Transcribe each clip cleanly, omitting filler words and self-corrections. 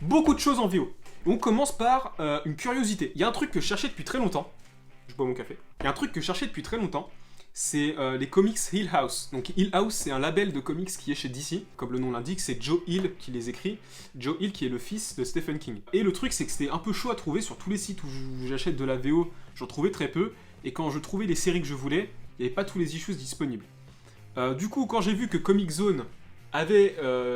beaucoup de choses en VO. On commence par une curiosité. Il y a un truc que je cherchais depuis très longtemps. Je bois mon café. Il y a un truc que je cherchais depuis très longtemps. C'est les comics Hill House. Donc Hill House, c'est un label de comics qui est chez DC. Comme le nom l'indique, c'est Joe Hill qui les écrit. Joe Hill qui est le fils de Stephen King. Et le truc, c'est que c'était un peu chaud à trouver sur tous les sites où j'achète de la VO. J'en trouvais très peu. Et quand je trouvais les séries que je voulais, il n'y avait pas tous les issues disponibles. Du coup, quand j'ai vu que Comic Zone avait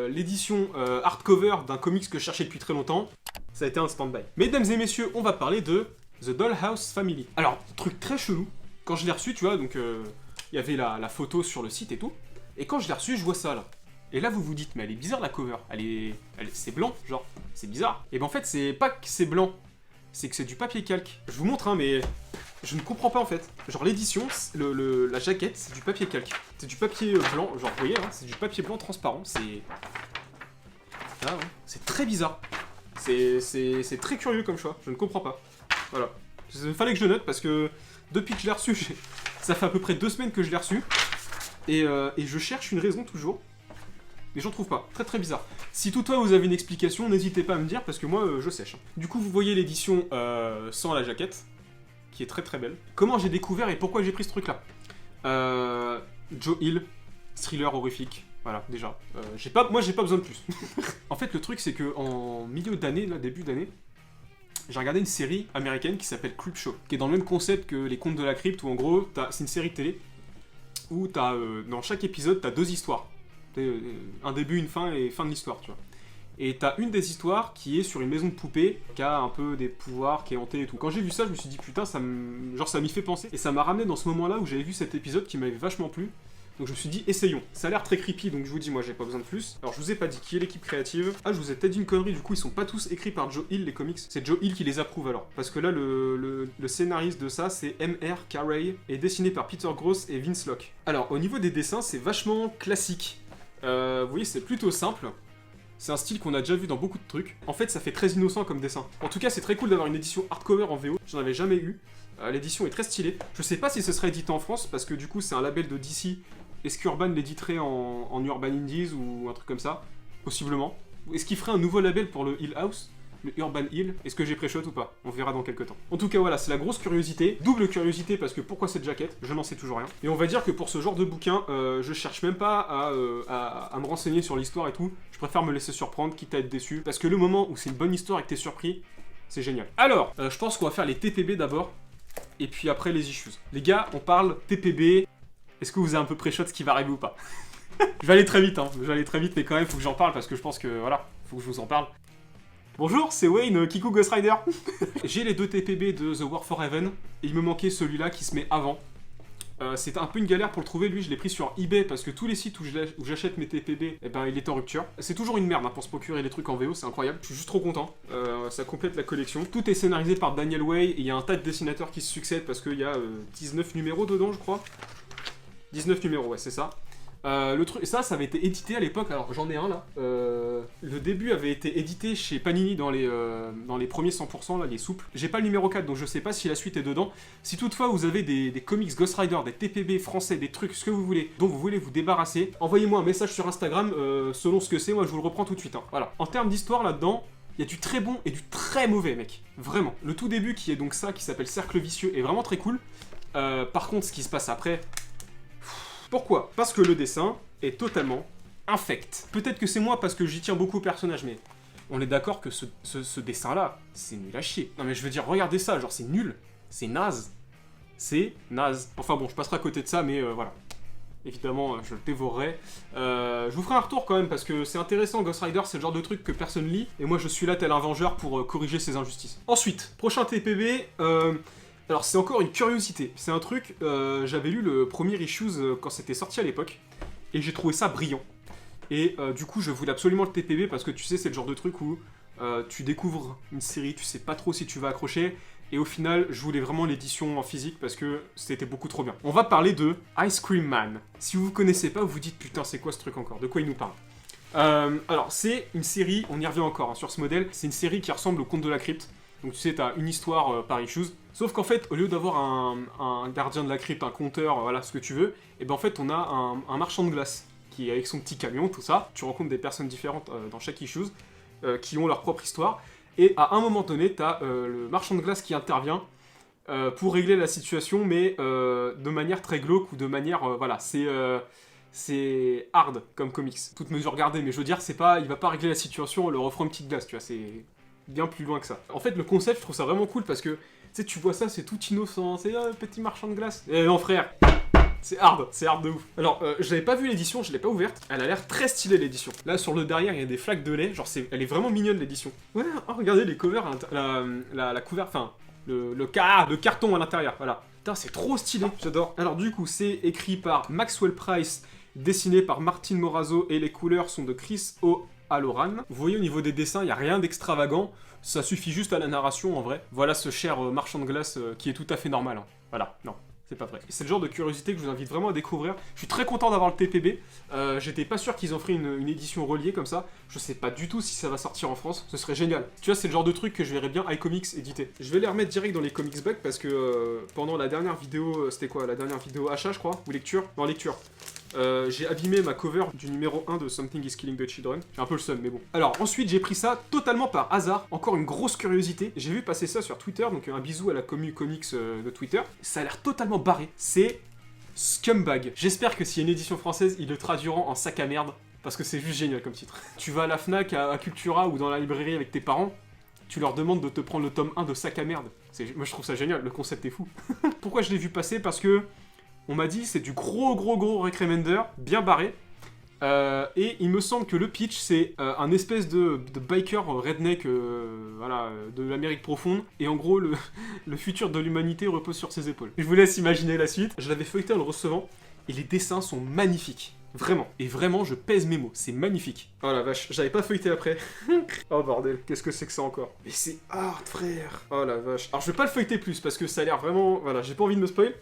l'édition hardcover d'un comics que je cherchais depuis très longtemps, ça a été un stand-by. Mesdames et messieurs, on va parler de The Dollhouse Family. Alors, truc très chelou, quand je l'ai reçu, tu vois, donc il y avait la photo sur le site et tout, et quand je l'ai reçu, je vois ça là. Et là, vous vous dites, mais elle est bizarre la cover, c'est blanc, genre, c'est bizarre. Et ben en fait, c'est pas que c'est blanc, c'est que c'est du papier calque. Je vous montre, hein, mais je ne comprends pas en fait. Genre l'édition, la jaquette, c'est du papier calque. C'est du papier blanc, genre vous voyez, hein, c'est du papier blanc transparent, c'est... Ah, ouais. C'est très bizarre. C'est très curieux comme choix, je ne comprends pas. Voilà. Il fallait que je note parce que depuis que je l'ai reçu, ça fait à peu près 2 semaines que je l'ai reçu. Et je cherche une raison toujours. Mais j'en trouve pas. Très très bizarre. Si toutefois vous avez une explication, n'hésitez pas à me dire parce que moi je sèche. Du coup vous voyez l'édition sans la jaquette, qui est très très belle. Comment j'ai découvert et pourquoi j'ai pris ce truc là Joe Hill, thriller horrifique. Voilà, déjà. Moi j'ai pas besoin de plus. En fait le truc c'est que en milieu d'année, là, début d'année, j'ai regardé une série américaine qui s'appelle Creepshow, qui est dans le même concept que Les Contes de la Crypte, où en gros, c'est une série de télé, où dans chaque épisode, t'as 2 histoires. Un début, une fin et fin de l'histoire, tu vois. Et t'as une des histoires qui est sur une maison de poupée, qui a un peu des pouvoirs, qui est hantée et tout. Quand j'ai vu ça, je me suis dit, putain, ça m'y fait penser. Et ça m'a ramené dans ce moment-là où j'avais vu cet épisode qui m'avait vachement plu. Donc je me suis dit, essayons. Ça a l'air très creepy, donc je vous dis, moi j'ai pas besoin de plus. Alors je vous ai pas dit qui est l'équipe créative. Ah, je vous ai peut-être dit une connerie, du coup ils sont pas tous écrits par Joe Hill, les comics. C'est Joe Hill qui les approuve alors. Parce que là, le scénariste de ça, c'est M.R. Carey, et dessiné par Peter Gross et Vince Locke. Alors, au niveau des dessins, c'est vachement classique. Vous voyez, c'est plutôt simple. C'est un style qu'on a déjà vu dans beaucoup de trucs. En fait, ça fait très innocent comme dessin. En tout cas, c'est très cool d'avoir une édition hardcover en VO. J'en avais jamais eu. L'édition est très stylée. Je sais pas si ce serait édité en France, parce que du coup, c'est un label de DC. Est-ce qu'Urban l'éditerait en Urban Indies ou un truc comme ça? Possiblement. Est-ce qu'il ferait un nouveau label pour le Hill House? Le Urban Hill? Est-ce que j'ai pré-shot ou pas? On verra dans quelques temps. En tout cas, voilà, c'est la grosse curiosité. Double curiosité parce que pourquoi cette jaquette? Je n'en sais toujours rien. Et on va dire que pour ce genre de bouquin, je cherche même pas à me renseigner sur l'histoire et tout. Je préfère me laisser surprendre, quitte à être déçu. Parce que le moment où c'est une bonne histoire et que t'es surpris, c'est génial. Alors, je pense qu'on va faire les TPB d'abord. Et puis après les issues. Les gars, on parle TPB. Est-ce que vous avez un peu pré-shot ce qui va arriver ou pas? Je vais aller très vite, hein. Je vais aller très vite, mais quand même, faut que j'en parle parce que je pense que, voilà, faut que je vous en parle. Bonjour, c'est Wayne, Kiku Ghost Rider. J'ai les 2 TPB de The War for Heaven, et il me manquait celui-là qui se met avant. C'était un peu une galère pour le trouver, lui je l'ai pris sur eBay parce que tous les sites où j'achète mes TPB, eh ben il est en rupture. C'est toujours une merde hein, pour se procurer les trucs en VO, c'est incroyable. Je suis juste trop content, ça complète la collection. Tout est scénarisé par Daniel Way et il y a un tas de dessinateurs qui se succèdent parce qu'il y a 19 numéros dedans je crois. 19 numéros, ouais c'est ça. Le truc, ça avait été édité à l'époque, alors j'en ai un là. Le début avait été édité chez Panini dans les premiers 100%, là, les souples. J'ai pas le numéro 4, donc je sais pas si la suite est dedans. Si toutefois vous avez des comics Ghost Rider, des TPB français, des trucs, ce que vous voulez, dont vous voulez vous débarrasser, envoyez-moi un message sur Instagram selon ce que c'est, moi je vous le reprends tout de suite. Hein. Voilà. En termes d'histoire là-dedans, il y a du très bon et du très mauvais, mec. Vraiment. Le tout début, qui est donc ça, qui s'appelle Cercle Vicieux, est vraiment très cool. Par contre, ce qui se passe après... Pourquoi? Parce que le dessin est totalement infect. Peut-être que c'est moi parce que j'y tiens beaucoup au personnage, mais on est d'accord que ce dessin-là, c'est nul à chier. Non mais je veux dire, regardez ça, genre c'est nul, c'est naze. C'est naze. Enfin bon, je passerai à côté de ça, mais voilà. Évidemment, je le dévorerai. Je vous ferai un retour quand même, parce que c'est intéressant, Ghost Rider, c'est le genre de truc que personne lit, et moi je suis là tel un vengeur pour corriger ces injustices. Ensuite, prochain TPB... Alors c'est encore une curiosité, c'est un truc, j'avais lu le premier Issues quand c'était sorti à l'époque, et j'ai trouvé ça brillant. Et du coup je voulais absolument le TPB parce que tu sais c'est le genre de truc où tu découvres une série, tu sais pas trop si tu vas accrocher, et au final je voulais vraiment l'édition en physique parce que c'était beaucoup trop bien. On va parler de Ice Cream Man. Si vous connaissez pas, vous vous dites putain c'est quoi ce truc encore, de quoi il nous parle? Alors c'est une série, on y revient encore hein, sur ce modèle, c'est une série qui ressemble au Conte de la Crypte. Donc tu sais, t'as une histoire par issues. Sauf qu'en fait, au lieu d'avoir un gardien de la crypte, un compteur, voilà ce que tu veux, et ben en fait on a un marchand de glace qui est avec son petit camion, tout ça. Tu rencontres des personnes différentes dans chaque issues. qui ont leur propre histoire. Et à un moment donné, t'as le marchand de glace qui intervient pour régler la situation, mais de manière très glauque ou de manière... voilà, c'est hard comme comics. Toute mesure gardée, mais je veux dire, c'est pas, il va pas régler la situation en leur offrant une petite glace, tu vois, c'est bien plus loin que ça. En fait, le concept, je trouve ça vraiment cool parce que, tu sais, tu vois ça, c'est tout innocent, c'est un petit marchand de glace. Eh non, frère, c'est hard de ouf. Alors, j'avais pas vu l'édition, je l'ai pas ouverte. Elle a l'air très stylée, l'édition. Là, sur le derrière, il y a des flaques de lait. Genre, elle est vraiment mignonne, l'édition. Ouais, oh, regardez les covers, la couverture, enfin, le carton à l'intérieur, voilà. Putain, c'est trop stylé, j'adore. Alors, du coup, c'est écrit par Maxwell Price, dessiné par Martin Morazzo, et les couleurs sont de Chris O'Halloran. Vous voyez, au niveau des dessins, il n'y a rien d'extravagant. Ça suffit juste à la narration, en vrai. Voilà ce cher marchand de glace qui est tout à fait normal. Hein. Voilà, non. C'est pas vrai. C'est le genre de curiosité que je vous invite vraiment à découvrir. Je suis très content d'avoir le TPB. J'étais pas sûr qu'ils en feraient une édition reliée comme ça. Je sais pas du tout si ça va sortir en France. Ce serait génial. Tu vois, c'est le genre de truc que je verrais bien iComics éditer. Je vais les remettre direct dans les Comics Bugs parce que pendant la dernière vidéo, c'était quoi? La dernière vidéo achat, je crois? Ou lecture? Non, lecture. J'ai abîmé ma cover du numéro 1 de Something is Killing the Children. J'ai un peu le seum, mais bon. Alors, ensuite, j'ai pris ça totalement par hasard. Encore une grosse curiosité. J'ai vu passer ça sur Twitter, donc un bisou à la commu comics de Twitter. Ça a l'air totalement barré. C'est Scumbag. J'espère que s'il y a une édition française, ils le traduiront en sac à merde. Parce que c'est juste génial comme titre. Tu vas à la Fnac, à Cultura ou dans la librairie avec tes parents. Tu leur demandes de te prendre le tome 1 de sac à merde. Moi, je trouve ça génial. Le concept est fou. Pourquoi je l'ai vu passer? Parce que... on m'a dit c'est du gros Recremender, bien barré. Et il me semble que le pitch, c'est un espèce de biker redneck voilà, de l'Amérique profonde. Et en gros, le futur de l'humanité repose sur ses épaules. Je vous laisse imaginer la suite. Je l'avais feuilleté en le recevant. Et les dessins sont magnifiques. Vraiment. Et vraiment, je pèse mes mots. C'est magnifique. Oh la vache, j'avais pas feuilleté après. Oh bordel, qu'est-ce que c'est que ça encore? Mais c'est hard, frère. Oh la vache. Alors, je vais pas le feuilleter plus parce que ça a l'air vraiment... voilà, j'ai pas envie de me spoil.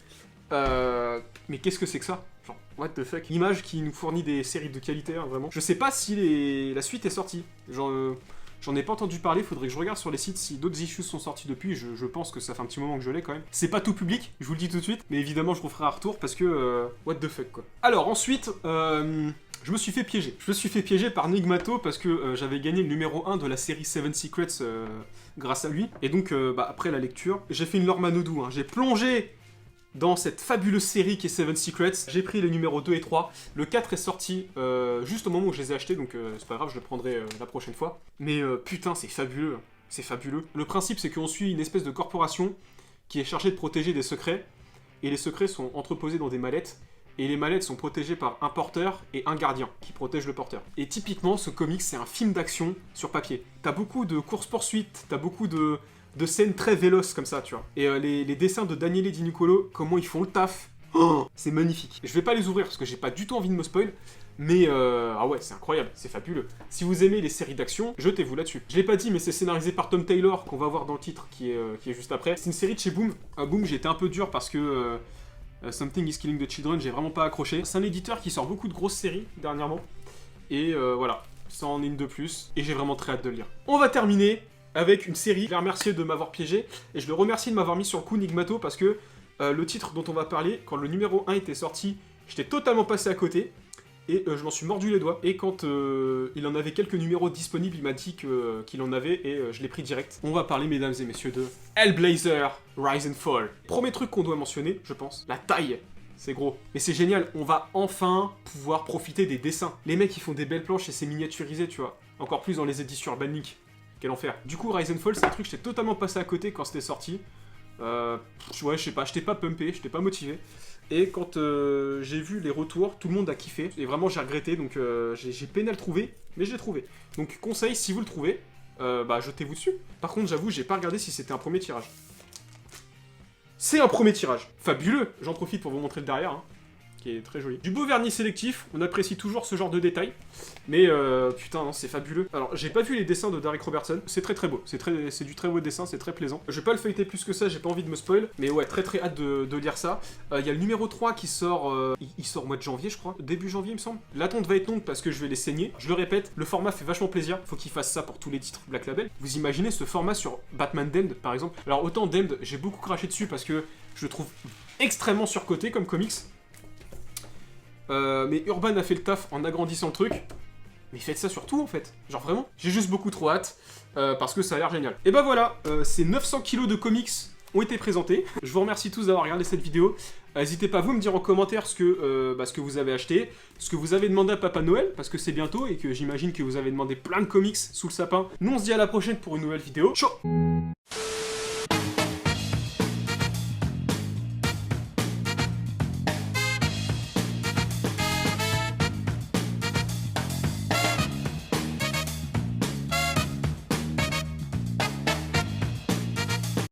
Mais qu'est-ce que c'est que ça? Genre, what the fuck? L'image qui nous fournit des séries de qualité, hein, vraiment. Je sais pas si la suite est sortie. Genre, j'en ai pas entendu parler, faudrait que je regarde sur les sites si d'autres issues sont sortis depuis. Je pense que ça fait un petit moment que je l'ai quand même. C'est pas tout public, je vous le dis tout de suite, mais évidemment je vous ferai un retour parce que... what the fuck, quoi. Alors, ensuite... je me suis fait piéger. Je me suis fait piéger par Nigmato parce que j'avais gagné le numéro 1 de la série Seven Secrets grâce à lui. Et donc, après la lecture, j'ai fait une Lormanodou. Hein. J'ai plongé dans cette fabuleuse série qui est Seven Secrets. J'ai pris les numéros 2 et 3. Le 4 est sorti juste au moment où je les ai achetés, donc c'est pas grave, je le prendrai la prochaine fois. Mais putain, c'est fabuleux. C'est fabuleux. Le principe, c'est qu'on suit une espèce de corporation qui est chargée de protéger des secrets. Et les secrets sont entreposés dans des mallettes. Et les mallettes sont protégées par un porteur et un gardien qui protège le porteur. Et typiquement, ce comic, c'est un film d'action sur papier. T'as beaucoup de courses-poursuites, t'as beaucoup de scènes très véloces comme ça, tu vois. Et les dessins de Daniele Di Nicolo, comment ils font le taf, oh, c'est magnifique. Je vais pas les ouvrir parce que j'ai pas du tout envie de me spoil, mais ah ouais, c'est incroyable, c'est fabuleux. Si vous aimez les séries d'action, jetez-vous là-dessus. Je l'ai pas dit, mais c'est scénarisé par Tom Taylor, qu'on va voir dans le titre, qui est juste après. C'est une série de chez Boom. Boom, j'ai été un peu dur parce que Something is Killing the Children, j'ai vraiment pas accroché. C'est un éditeur qui sort beaucoup de grosses séries dernièrement, et voilà, ça en est une de plus, et j'ai vraiment très hâte de le lire. On va terminer avec une série. Je les remercie de m'avoir piégé, et je le remercie de m'avoir mis sur le coup Nigmato, parce que le titre dont on va parler, quand le numéro 1 était sorti, j'étais totalement passé à côté, et je m'en suis mordu les doigts. Et quand il en avait quelques numéros disponibles, il m'a dit qu'il en avait, et je l'ai pris direct. On va parler, mesdames et messieurs, de Hellblazer Rise and Fall. Premier truc qu'on doit mentionner, je pense, la taille. C'est gros. Mais c'est génial, on va enfin pouvoir profiter des dessins. Les mecs, ils font des belles planches et c'est miniaturisé, tu vois. Encore plus dans les éditions Urban League. Quel enfer. Du coup, Rise and Fall, c'est un truc que j'étais totalement passé à côté quand c'était sorti. Ouais, je sais pas, j'étais pas pumpé, j'étais pas motivé. Et quand j'ai vu les retours, tout le monde a kiffé. Et vraiment, j'ai regretté, donc j'ai peiné à le trouver, mais je l'ai trouvé. Donc, conseil, si vous le trouvez, bah jetez-vous dessus. Par contre, j'avoue, j'ai pas regardé si c'était un premier tirage. C'est un premier tirage. Fabuleux. J'en profite pour vous montrer le derrière, hein, qui est très joli. Du beau vernis sélectif, on apprécie toujours ce genre de détails. Mais putain, non, c'est fabuleux. Alors, j'ai pas vu les dessins de Derek Robertson. C'est très beau. C'est du très beau dessin, c'est très plaisant. Je vais pas le feuilleter plus que ça, j'ai pas envie de me spoil. Mais ouais, très hâte de lire ça. Il y a le numéro 3 qui sort... il sort au mois de janvier, je crois. Début janvier, il me semble. L'attente va être longue parce que je vais les saigner. Je le répète, le format fait vachement plaisir. Faut qu'il fasse ça pour tous les titres Black Label. Vous imaginez ce format sur Batman Damned, par exemple. Alors, autant Damned, j'ai beaucoup craché dessus parce que je le trouve extrêmement surcoté comme comics. Mais Urban a fait le taf en agrandissant le truc. Mais faites ça sur tout en fait, genre vraiment. J'ai juste beaucoup trop hâte, parce que ça a l'air génial. Et bah voilà, ces 900 kilos de comics ont été présentés. Je vous remercie tous d'avoir regardé cette vidéo. N'hésitez pas vous me dire en commentaire ce que vous avez acheté, ce que vous avez demandé à Papa Noël, parce que c'est bientôt et que j'imagine que vous avez demandé plein de comics sous le sapin. Nous on se dit à la prochaine pour une nouvelle vidéo. Ciao.